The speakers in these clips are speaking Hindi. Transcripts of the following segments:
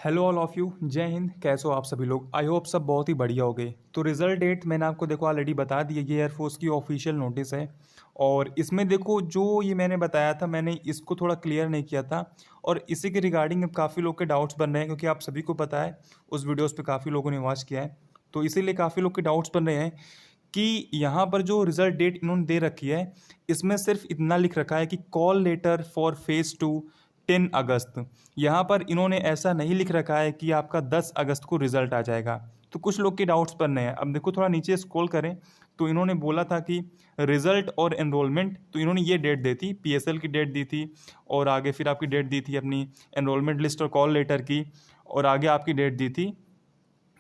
हेलो ऑल ऑफ़ यू, जय हिंद। कैसे हो आप सभी लोग? आई होप सब बहुत ही बढ़िया हो गए। तो रिज़ल्ट डेट मैंने आपको देखो ऑलरेडी बता दी है, ये एयरफोर्स की ऑफिशियल नोटिस है। और इसमें देखो जो ये मैंने बताया था, मैंने इसको थोड़ा क्लियर नहीं किया था। और इसी के रिगार्डिंग अब काफ़ी लोग के डाउट्स बन रहे हैं, क्योंकि आप सभी को पता है उस वीडियोज़ पे काफ़ी लोगों ने वॉच किया है। तो इसीलिए काफ़ी लोग के डाउट्स बन रहे हैं कि यहाँ पर जो रिज़ल्ट डेट इन्होंने दे रखी है, इसमें सिर्फ इतना लिख रखा है कि कॉल लेटर फॉर फेज़ 2 10 अगस्त। यहाँ पर इन्होंने ऐसा नहीं लिख रखा है कि आपका 10 अगस्त को रिज़ल्ट आ जाएगा। तो कुछ लोग के डाउट्स बन रहे हैं। अब देखो थोड़ा नीचे स्क्रॉल करें तो इन्होंने बोला था कि रिज़ल्ट और एनरोलमेंट, तो इन्होंने ये डेट दी थी, पीएसएल की डेट दी थी, और आगे फिर आपकी डेट दी थी अपनी एनरोलमेंट लिस्ट और कॉल लेटर की, और आगे आपकी डेट दी थी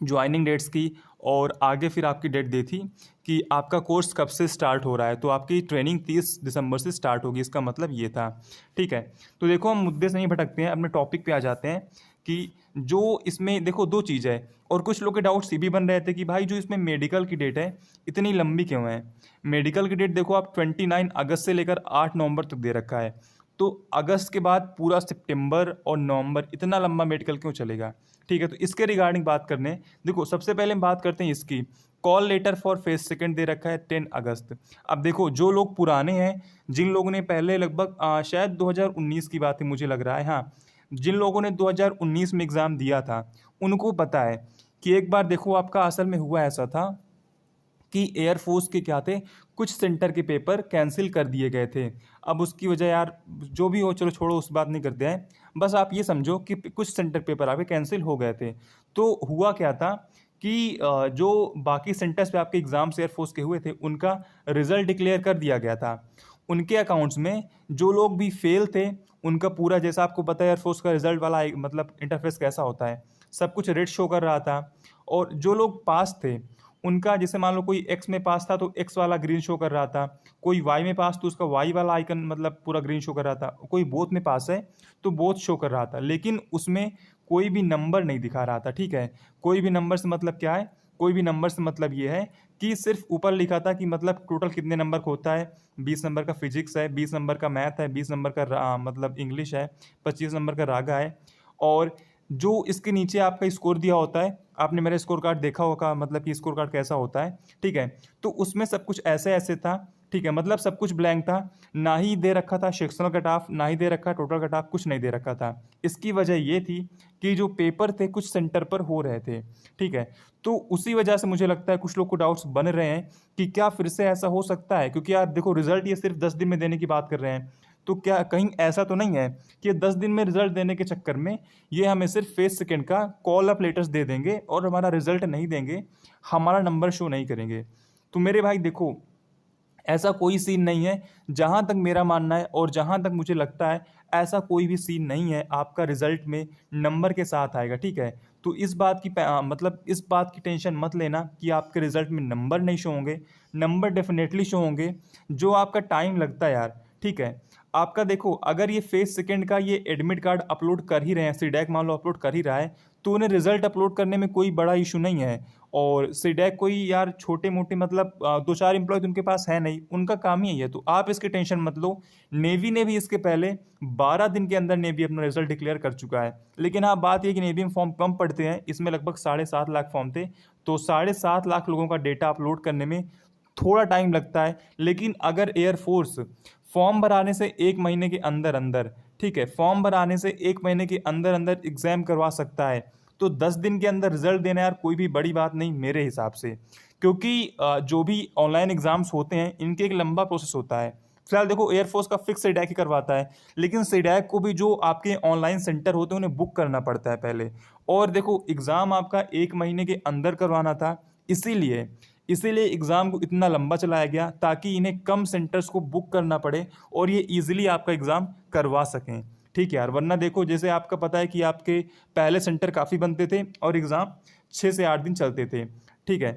ज्वाइनिंग डेट्स की, और आगे फिर आपकी डेट दी थी कि आपका कोर्स कब से स्टार्ट हो रहा है। तो आपकी ट्रेनिंग 30 दिसंबर से स्टार्ट होगी, इसका मतलब ये था। ठीक है, तो देखो हम मुद्दे से नहीं भटकते हैं, अपने टॉपिक पे आ जाते हैं कि जो इसमें देखो दो चीज़ है। और कुछ लोग के डाउट्स ये भी बन रहे थे कि भाई जो इसमें मेडिकल की डेट है इतनी लंबी क्यों है। मेडिकल की डेट देखो आप 29 अगस्त से लेकर 8 नवंबर तक दे रखा है। तो अगस्त के बाद पूरा सितंबर और नवंबर, इतना लंबा मेडिकल क्यों चलेगा। ठीक है, तो इसके रिगार्डिंग बात करने, देखो सबसे पहले हम बात करते हैं इसकी। Call letter for phase second दे रखा है 10 अगस्त। अब देखो जो लोग पुराने हैं, जिन लोगों ने पहले लगभग शायद 2019 की बात है मुझे लग रहा है, हाँ, जिन लोगों ने 2019 में एग्ज़ाम दिया था उनको पता है कि एक बार देखो आपका असल में हुआ ऐसा था कि एयरफोर्स के क्या थे, कुछ सेंटर के पेपर कैंसिल कर दिए गए थे। अब उसकी वजह यार जो भी हो, चलो छोड़ो, उस बात नहीं करते हैं। बस आप ये समझो कि कुछ सेंटर पेपर आपके कैंसिल हो गए थे। तो हुआ क्या था कि जो बाकी सेंटर्स पे आपके एग्ज़ाम्स एयरफोर्स के हुए थे उनका रिजल्ट डिक्लेयर कर दिया गया था। उनके अकाउंट्स में जो लोग भी फेल थे उनका पूरा, जैसा आपको पता है एयरफोर्स का रिजल्ट वाला मतलब इंटरफेस कैसा होता है, सब कुछ रेड शो कर रहा था। और जो लोग पास थे उनका, जैसे मान लो कोई एक्स में पास था तो एक्स वाला ग्रीन शो कर रहा था, कोई वाई में पास तो उसका वाई वाला आइकन मतलब पूरा ग्रीन शो कर रहा था, कोई बोथ में पास है तो बोथ शो कर रहा था, लेकिन उसमें कोई भी नंबर नहीं दिखा रहा था। ठीक है, कोई भी नंबर से मतलब क्या है, कोई भी नंबर से मतलब ये है कि सिर्फ ऊपर लिखा था कि मतलब टोटल कितने नंबर का होता है। 20 नंबर का फिजिक्स है, 20 नंबर का मैथ है, 20 नंबर का मतलब इंग्लिश है, 25 नंबर का रागा है। और जो इसके नीचे आपका स्कोर दिया होता है, आपने मेरा स्कोर कार्ड देखा होगा, मतलब कि स्कोर कार्ड कैसा होता है। ठीक है, तो उसमें सब कुछ ऐसे ऐसे था। ठीक है, मतलब सब कुछ ब्लैंक था, ना ही दे रखा था सेक्शनल कट ऑफ, ना ही दे रखा टोटल कट ऑफ, कुछ नहीं दे रखा था। इसकी वजह ये थी कि जो पेपर थे कुछ सेंटर पर हो रहे थे। ठीक है, तो उसी वजह से मुझे लगता है कुछ लोग को डाउट्स बन रहे हैं कि क्या फिर से ऐसा हो सकता है, क्योंकि यार देखो रिजल्ट ये सिर्फ 10 दिन में देने की बात कर रहे हैं। तो क्या कहीं ऐसा तो नहीं है कि 10 दिन में रिजल्ट देने के चक्कर में ये हमें सिर्फ फेज सेकंड का कॉल अप लेटर्स दे देंगे और हमारा रिजल्ट नहीं देंगे, हमारा नंबर शो नहीं करेंगे। तो मेरे भाई देखो ऐसा कोई सीन नहीं है, जहाँ तक मेरा मानना है और जहाँ तक मुझे लगता है ऐसा कोई भी सीन नहीं है आपका रिजल्ट में नंबर के साथ आएगा। ठीक है, तो इस बात की मतलब इस बात की टेंशन मत लेना कि आपके रिजल्ट में नंबर नहीं शो होंगे। नंबर डेफिनेटली शो होंगे, जो आपका टाइम लगता है यार। ठीक है, आपका देखो अगर ये फेज सेकंड का ये एडमिट कार्ड अपलोड कर ही रहे हैं, सीडैक मान लो अपलोड कर ही रहा है, तो उन्हें रिजल्ट अपलोड करने में कोई बड़ा इशू नहीं है। और सीडैक कोई यार छोटे मोटे मतलब 2-4 एम्प्लॉय तो उनके पास है नहीं, उनका काम ही है, तो आप इसकी टेंशन मत लो। नेवी ने भी इसके पहले 12 दिन के अंदर नेवी अपना रिजल्ट डिक्लेयर कर चुका है। लेकिन हाँ बात यह कि नेवी में फॉर्म कम पड़ते हैं, इसमें लगभग 7.5 लाख फॉर्म थे, तो 7.5 लाख लोगों का डेटा अपलोड करने में थोड़ा टाइम लगता है। लेकिन अगर एयरफोर्स फॉर्म भराने से 1 महीने के अंदर अंदर, ठीक है, फॉर्म भराने से 1 महीने के अंदर अंदर एग्जाम करवा सकता है, तो 10 दिन के अंदर रिजल्ट देना यार कोई भी बड़ी बात नहीं मेरे हिसाब से। क्योंकि जो भी ऑनलाइन एग्जाम्स होते हैं इनके एक लंबा प्रोसेस होता है। फिलहाल देखो एयरफोर्स का फिक्स सीडैक ही करवाता है, लेकिन सीडैक को भी जो आपके ऑनलाइन सेंटर होते हैं उन्हें बुक करना पड़ता है पहले। और देखो एग्ज़ाम आपका 1 महीने के अंदर करवाना था, इसीलिए इसीलिए एग्ज़ाम को इतना लंबा चलाया गया ताकि इन्हें कम सेंटर्स को बुक करना पड़े और ये ईजिली आपका एग्ज़ाम करवा सकें। ठीक है यार, वरना देखो जैसे आपका पता है कि आपके पहले सेंटर काफ़ी बनते थे और एग्ज़ाम 6 से 8 दिन चलते थे। ठीक है,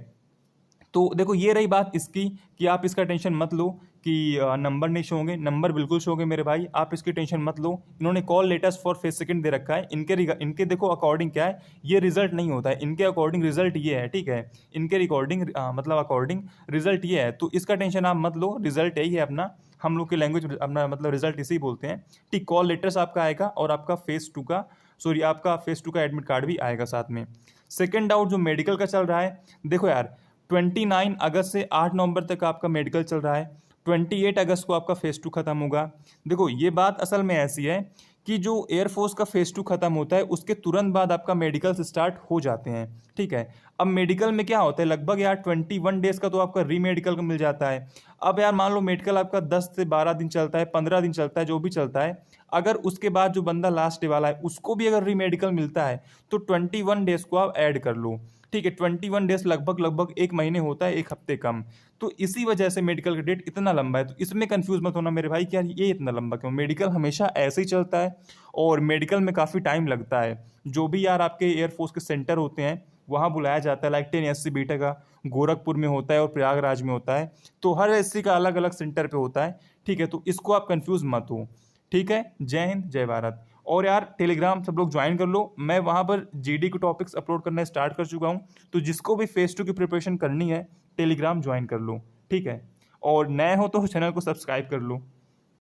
तो देखो ये रही बात इसकी कि आप इसका टेंशन मत लो कि नंबर नहीं शो होंगे, नंबर बिल्कुल शो होंगे मेरे भाई, आप इसकी टेंशन मत लो। इन्होंने call letters for phase second दे रखा है, इनके देखो अकॉर्डिंग क्या है, ये रिजल्ट नहीं होता है, इनके अकॉर्डिंग रिजल्ट ये है। ठीक है, इनके रिकॉर्डिंग मतलब अकॉर्डिंग रिजल्ट ये है, तो इसका टेंशन आप मत लो, रिजल्ट यही है अपना, हम लोग की लैंग्वेज अपना मतलब रिजल्ट इसी बोलते हैं। ठीक, कॉल लेटर्स आपका आएगा और आपका फेज 2 का सॉरी आपका फेज़ 2 का एडमिट कार्ड भी आएगा साथ में। सेकेंड डाउट जो मेडिकल का चल रहा है, देखो यार 29 अगस्त से 8 नवंबर तक आपका मेडिकल चल रहा है, 28 अगस्त को आपका फेज़ 2 खत्म होगा। देखो ये बात असल में ऐसी है कि जो एयरफोर्स का फेज़ 2 खत्म होता है उसके तुरंत बाद आपका मेडिकल स्टार्ट हो जाते हैं, ठीक है। अब मेडिकल में क्या होता है, लगभग यार 21 डेज़ का तो आपका री मेडिकल का मिल जाता है। अब यार मान लो मेडिकल आपका 10 से 12 दिन चलता है, 15 दिन चलता है, जो भी चलता है, अगर उसके बाद जो बंदा लास्ट डे वाला है उसको भी अगर री मेडिकल मिलता है तो 21 डेज़ को आप ऐड कर लो, ठीक है। 21 डेज़ लगभग लगभग एक महीने होता है, एक हफ्ते कम। तो इसी वजह से मेडिकल का डेट इतना लंबा है। तो इसमें कंफ्यूज मत होना मेरे भाई कि यार ये इतना लंबा क्यों, मेडिकल हमेशा ऐसे ही चलता है और मेडिकल में काफ़ी टाइम लगता है। जो भी यार आपके एयरफोर्स के सेंटर होते हैं वहाँ बुलाया जाता है, लाइक 10 SC बीटा का गोरखपुर में होता है और प्रयागराज में होता है, तो हर SC का अलग अलग सेंटर पे होता है, ठीक है। तो इसको आप कंफ्यूज मत हो, ठीक है। जय हिंद जय भारत। और यार टेलीग्राम सब लोग ज्वाइन कर लो, मैं वहाँ पर GD के टॉपिक्स अपलोड करना स्टार्ट कर चुका हूँ, तो जिसको भी फेज़ 2 की प्रिपरेशन करनी है टेलीग्राम ज्वाइन कर लो, ठीक है। और नए हो तो चैनल को सब्सक्राइब कर लो।